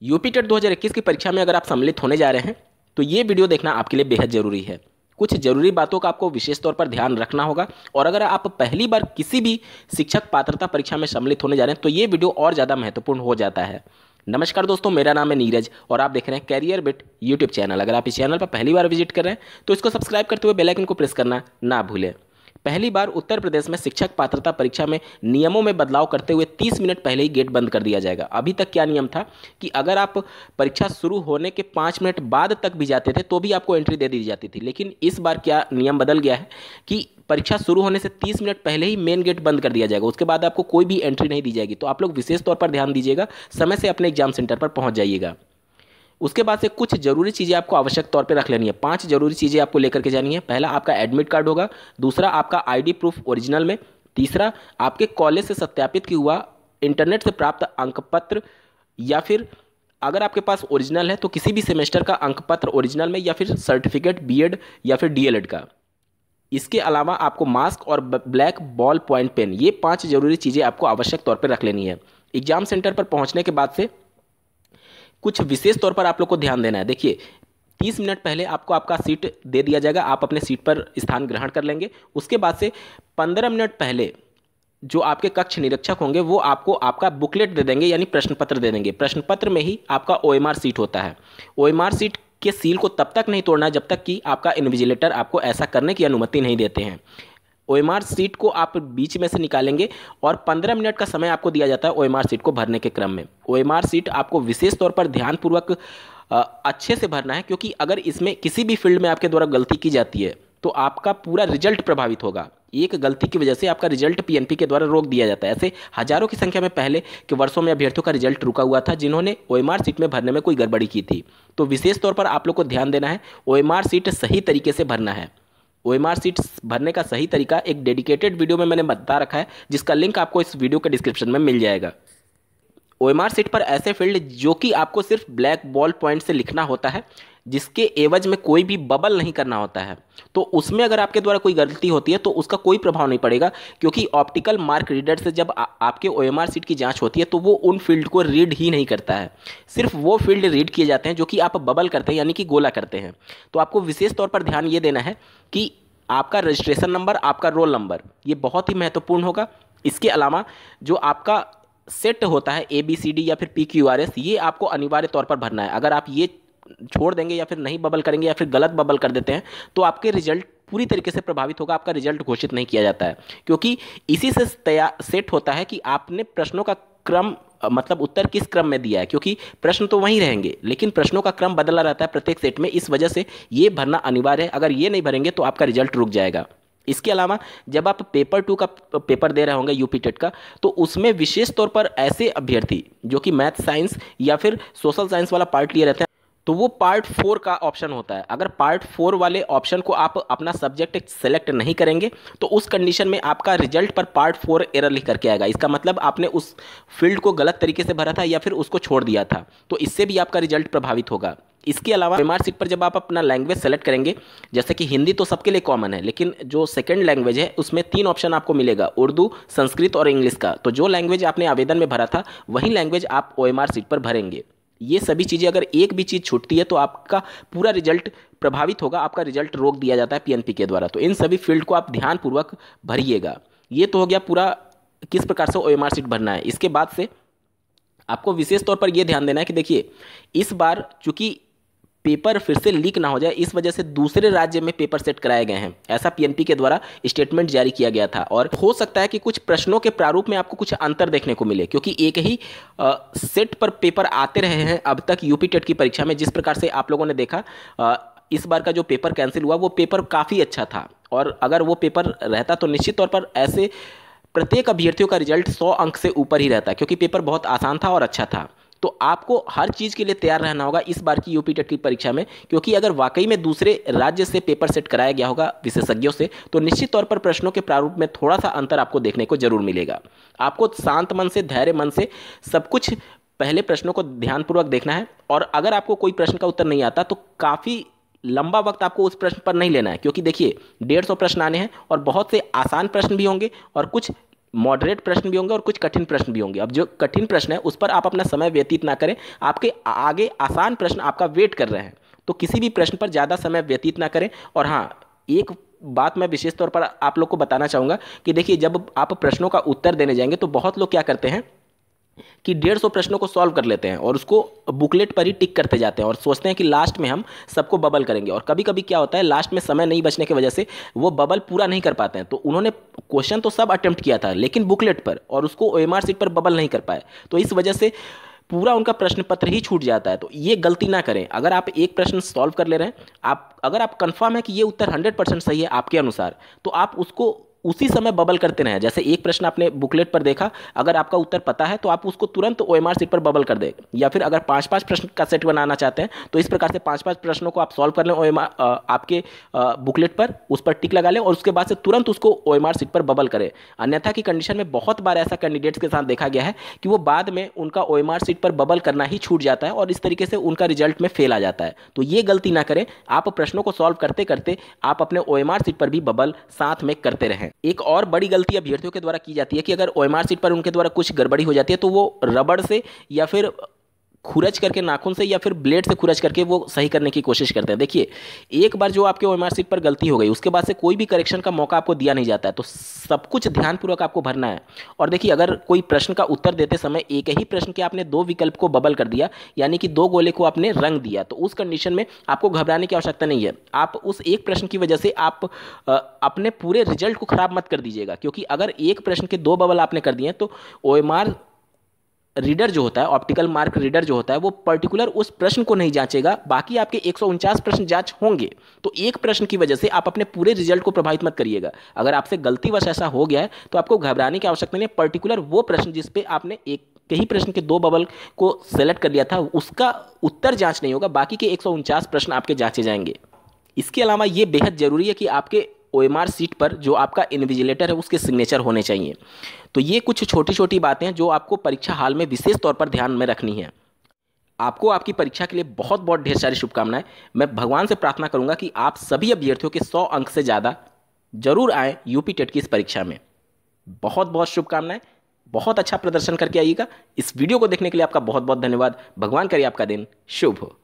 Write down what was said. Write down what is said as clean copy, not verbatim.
UP TET 2021 की परीक्षा में अगर आप सम्मिलित होने जा रहे हैं तो ये वीडियो देखना आपके लिए बेहद ज़रूरी है। कुछ ज़रूरी बातों का आपको विशेष तौर पर ध्यान रखना होगा और अगर आप पहली बार किसी भी शिक्षक पात्रता परीक्षा में सम्मिलित होने जा रहे हैं तो ये वीडियो और ज़्यादा महत्वपूर्ण हो जाता है। नमस्कार दोस्तों, मेरा नाम है नीरज और आप देख रहे हैं कैरियर बिट यूट्यूब चैनल। अगर आप इस चैनल पर पहली बार विजिट कर रहे हैं तो इसको सब्सक्राइब करते हुए बेल आइकन को प्रेस करना ना भूलें। पहली बार उत्तर प्रदेश में शिक्षक पात्रता परीक्षा में नियमों में बदलाव करते हुए 30 मिनट पहले ही गेट बंद कर दिया जाएगा। अभी तक क्या नियम था कि अगर आप परीक्षा शुरू होने के 5 मिनट बाद तक भी जाते थे तो भी आपको एंट्री दे दी जाती थी, लेकिन इस बार क्या नियम बदल गया है कि परीक्षा शुरू होने से 30 मिनट पहले ही मेन गेट बंद कर दिया जाएगा। उसके बाद आपको कोई भी एंट्री नहीं दी जाएगी। तो आप लोग विशेष तौर पर ध्यान दीजिएगा, समय से अपने एग्जाम सेंटर पर पहुंच जाइएगा। उसके बाद से कुछ जरूरी चीज़ें आपको आवश्यक तौर पे रख लेनी है। 5 जरूरी चीज़ें आपको लेकर के जानी है। पहला आपका एडमिट कार्ड होगा, दूसरा आपका आईडी प्रूफ ओरिजिनल में, तीसरा आपके कॉलेज से सत्यापित किया हुआ इंटरनेट से प्राप्त अंक पत्र, या फिर अगर आपके पास ओरिजिनल है तो किसी भी सेमेस्टर का अंक पत्र ओरिजिनल में, या फिर सर्टिफिकेट बीएड या फिर डीएलएड का। इसके अलावा आपको मास्क और ब्लैक बॉल पॉइंट पेन, ये 5 जरूरी चीज़ें आपको आवश्यक तौर पर रख लेनी है। एग्जाम सेंटर पर पहुंचने के बाद से कुछ विशेष तौर पर आप लोग को ध्यान देना है। देखिए, 30 मिनट पहले आपको आपका सीट दे दिया जाएगा, आप अपने सीट पर स्थान ग्रहण कर लेंगे। उसके बाद से 15 मिनट पहले जो आपके कक्ष निरीक्षक होंगे वो आपको आपका बुकलेट दे देंगे, यानी प्रश्न पत्र दे देंगे। प्रश्न पत्र में ही आपका ओएमआर सीट होता है। ओएमआर सीट के सील को तब तक नहीं तोड़ना जब तक कि आपका इन्विजिलेटर आपको ऐसा करने की अनुमति नहीं देते हैं। ओएमआर सीट को आप बीच में से निकालेंगे और 15 मिनट का समय आपको दिया जाता है ओएमआर सीट को भरने के क्रम में। ओएमआर सीट आपको विशेष तौर पर ध्यानपूर्वक अच्छे से भरना है, क्योंकि अगर इसमें किसी भी फील्ड में आपके द्वारा गलती की जाती है तो आपका पूरा रिजल्ट प्रभावित होगा। एक गलती की वजह से आपका रिजल्ट पीएनपी के द्वारा रोक दिया जाता है। ऐसे हजारों की संख्या में पहले के वर्षों में अभ्यर्थियों का रिजल्ट रुका हुआ था जिन्होंने ओएमआर सीट में भरने में कोई गड़बड़ी की थी। तो विशेष तौर पर आप लोग को ध्यान देना है, ओएमआर सीट सही तरीके से भरना है। ओएमआर सीट भरने का सही तरीका एक डेडिकेटेड वीडियो में मैंने बता रखा है, जिसका लिंक आपको इस वीडियो के डिस्क्रिप्शन में मिल जाएगा। ओएमआर सीट पर ऐसे फील्ड जो कि आपको सिर्फ ब्लैक बॉल पॉइंट से लिखना होता है, जिसके एवज में कोई भी बबल नहीं करना होता है, तो उसमें अगर आपके द्वारा कोई गलती होती है तो उसका कोई प्रभाव नहीं पड़ेगा, क्योंकि ऑप्टिकल मार्क रीडर से जब आपके ओएमआर सीट की जांच होती है तो वो उन फील्ड को रीड ही नहीं करता है। सिर्फ वो फील्ड रीड किए जाते हैं जो कि आप बबल करते हैं, यानी कि गोला करते हैं। तो आपको विशेष तौर पर ध्यान ये देना है कि आपका रजिस्ट्रेशन नंबर, आपका रोल नंबर, ये बहुत ही महत्वपूर्ण होगा। इसके अलावा जो आपका सेट होता है ABCD या फिर PQRS, ये आपको अनिवार्य तौर पर भरना है। अगर आप ये छोड़ देंगे या फिर नहीं बबल करेंगे या फिर गलत बबल कर देते हैं तो आपके रिजल्ट पूरी तरीके से प्रभावित होगा, आपका रिजल्ट घोषित नहीं किया जाता है, क्योंकि इसी से सेट होता है कि आपने प्रश्नों का क्रम, मतलब उत्तर किस क्रम में दिया है, क्योंकि प्रश्न तो वहीं रहेंगे लेकिन प्रश्नों का क्रम बदला रहता है प्रत्येक सेट में। इस वजह से ये भरना अनिवार्य है। अगर ये नहीं भरेंगे तो आपका रिजल्ट रुक जाएगा। इसके अलावा जब आप पेपर 2 का पेपर दे रहे होंगे यूपी टेट का, तो उसमें विशेष तौर पर ऐसे अभ्यर्थी जो कि मैथ साइंस या फिर सोशल साइंस वाला पार्ट लिए रहते हैं, तो वो पार्ट 4 का ऑप्शन होता है। अगर पार्ट 4 वाले ऑप्शन को आप अपना सब्जेक्ट सेलेक्ट नहीं करेंगे तो उस कंडीशन में आपका रिजल्ट पर पार्ट 4 एरर लिख करके आएगा। इसका मतलब आपने उस फील्ड को गलत तरीके से भरा था या फिर उसको छोड़ दिया था, तो इससे भी आपका रिजल्ट प्रभावित होगा। इसके अलावा ओएमआर सीट पर जब आप अपना लैंग्वेज सेलेक्ट करेंगे, जैसे कि हिंदी तो सबके लिए कॉमन है, लेकिन जो सेकंड लैंग्वेज है उसमें 3 ऑप्शन आपको मिलेगा, उर्दू, संस्कृत और इंग्लिश का। तो जो लैंग्वेज आपने आवेदन में भरा था वही लैंग्वेज आप ओएमआर सीट पर भरेंगे। ये सभी चीज़ें, अगर एक भी चीज़ छूटती है तो आपका पूरा रिजल्ट प्रभावित होगा, आपका रिजल्ट रोक दिया जाता है पीएनपी के द्वारा। तो इन सभी फील्ड को आप ध्यानपूर्वक भरिएगा। ये तो हो गया पूरा किस प्रकार से ओएमआर सीट भरना है। इसके बाद से आपको विशेष तौर पर यह ध्यान देना है कि देखिए, इस बार चूंकि पेपर फिर से लीक ना हो जाए, इस वजह से दूसरे राज्य में पेपर सेट कराए गए हैं, ऐसा पीएनपी के द्वारा स्टेटमेंट जारी किया गया था। और हो सकता है कि कुछ प्रश्नों के प्रारूप में आपको कुछ अंतर देखने को मिले, क्योंकि एक ही सेट पर पेपर आते रहे हैं अब तक यूपी टेट की परीक्षा में। जिस प्रकार से आप लोगों ने देखा, इस बार का जो पेपर कैंसिल हुआ वो पेपर काफ़ी अच्छा था, और अगर वो पेपर रहता तो निश्चित तौर पर ऐसे प्रत्येक अभ्यर्थियों का रिजल्ट 100 अंक से ऊपर ही रहता, क्योंकि पेपर बहुत आसान था और अच्छा था। तो आपको हर चीज़ के लिए तैयार रहना होगा इस बार की यूपी टेट की परीक्षा में, क्योंकि अगर वाकई में दूसरे राज्य से पेपर सेट कराया गया होगा विशेषज्ञों से, तो निश्चित तौर पर प्रश्नों के प्रारूप में थोड़ा सा अंतर आपको देखने को जरूर मिलेगा। आपको शांत मन से, धैर्य मन से सब कुछ पहले प्रश्नों को ध्यानपूर्वक देखना है, और अगर आपको कोई प्रश्न का उत्तर नहीं आता तो काफ़ी लंबा वक्त आपको उस प्रश्न पर नहीं लेना है, क्योंकि देखिए 150 प्रश्न आने हैं और बहुत से आसान प्रश्न भी होंगे और कुछ मॉडरेट प्रश्न भी होंगे और कुछ कठिन प्रश्न भी होंगे। अब जो कठिन प्रश्न है उस पर आप अपना समय व्यतीत ना करें, आपके आगे आसान प्रश्न आपका वेट कर रहे हैं, तो किसी भी प्रश्न पर ज़्यादा समय व्यतीत ना करें। और हाँ, एक बात मैं विशेष तौर पर आप लोग को बताना चाहूँगा कि देखिए, जब आप प्रश्नों का उत्तर देने जाएंगे तो बहुत लोग क्या करते हैं कि 150 प्रश्नों को सॉल्व कर लेते हैं और उसको बुकलेट पर ही टिक करते जाते हैं और सोचते हैं कि लास्ट में हम सबको बबल करेंगे। और कभी कभी क्या होता है, लास्ट में समय नहीं बचने की वजह से वो बबल पूरा नहीं कर पाते हैं। तो उन्होंने क्वेश्चन तो सब अटेम्प्ट किया था लेकिन बुकलेट पर, और उसको ओएमआर सीट पर बबल नहीं कर पाए, तो इस वजह से पूरा उनका प्रश्न पत्र ही छूट जाता है। तो ये गलती ना करें। अगर आप एक प्रश्न सॉल्व कर ले रहे हैं, अगर आप कंफर्म है कि ये उत्तर 100% सही है आपके अनुसार, तो आप उसको उसी समय बबल करते रहें। जैसे एक प्रश्न आपने बुकलेट पर देखा, अगर आपका उत्तर पता है तो आप उसको तुरंत ओएमआर सीट पर बबल कर दें। या फिर अगर 5-5 प्रश्न का सेट बनाना चाहते हैं तो इस प्रकार से 5-5 प्रश्नों को आप सॉल्व कर लें ओएमआर आपके बुकलेट पर, उस पर टिक लगा लें और उसके बाद से तुरंत उसको ओएमआर सीट पर बबल करें। अन्यथा की कंडीशन में बहुत बार ऐसा कैंडिडेट्स के साथ देखा गया है कि वो बाद में उनका ओएमआर सीट पर बबल करना ही छूट जाता है और इस तरीके से उनका रिजल्ट में फेल आ जाता है। तो ये गलती ना करें। आप प्रश्नों को सॉल्व करते करते आप अपने ओएमआर सीट पर भी बबल साथ में करते रहें। एक और बड़ी गलती अभ्यर्थियों के द्वारा की जाती है कि अगर ओएमआर सीट पर उनके द्वारा कुछ गड़बड़ी हो जाती है तो वो रबड़ से या फिर खुरच करके, नाखून से या फिर ब्लेड से खुरच करके वो सही करने की कोशिश करते हैं। देखिए, एक बार जो आपके ओएमआर सीट पर गलती हो गई उसके बाद से कोई भी करेक्शन का मौका आपको दिया नहीं जाता है। तो सब कुछ ध्यानपूर्वक आपको भरना है। और देखिए, अगर कोई प्रश्न का उत्तर देते समय एक ही प्रश्न के आपने 2 विकल्प को बबल कर दिया, यानी कि 2 गोले को आपने रंग दिया, तो उस कंडीशन में आपको घबराने की आवश्यकता नहीं है। आप उस एक प्रश्न की वजह से आप अपने पूरे रिजल्ट को खराब मत कर दीजिएगा, क्योंकि अगर एक प्रश्न के 2 बबल आपने कर दिए तो ओएमआर रीडर जो होता है, ऑप्टिकल मार्क रीडर जो होता है, वो पर्टिकुलर उस प्रश्न को नहीं जांचेगा, बाकी आपके 149 प्रश्न जांच होंगे। तो एक प्रश्न की वजह से आप अपने पूरे रिजल्ट को प्रभावित मत करिएगा। अगर आपसे गलतीवश ऐसा हो गया है तो आपको घबराने की आवश्यकता नहीं है। पर्टिकुलर वो प्रश्न जिस पे आपने एक ही प्रश्न के 2 बबल को सेलेक्ट कर लिया था उसका उत्तर जांच नहीं होगा, बाकी के 149 प्रश्न आपके जांचे जाएंगे। इसके अलावा ये बेहद जरूरी है कि आपके ओएमआर सीट पर जो आपका इन्विजिलेटर है उसके सिग्नेचर होने चाहिए। तो ये कुछ छोटी छोटी बातें हैं जो आपको परीक्षा हाल में विशेष तौर पर ध्यान में रखनी है। आपको आपकी परीक्षा के लिए बहुत बहुत ढेर सारी शुभकामनाएं। मैं भगवान से प्रार्थना करूंगा कि आप सभी अभ्यर्थियों के 100 अंक से ज़्यादा जरूर आए यूपी टेट की इस परीक्षा में। बहुत बहुत शुभकामनाएं। बहुत अच्छा प्रदर्शन करके आइएगा। इस वीडियो को देखने के लिए आपका बहुत बहुत धन्यवाद। भगवान करे आपका दिन शुभ हो।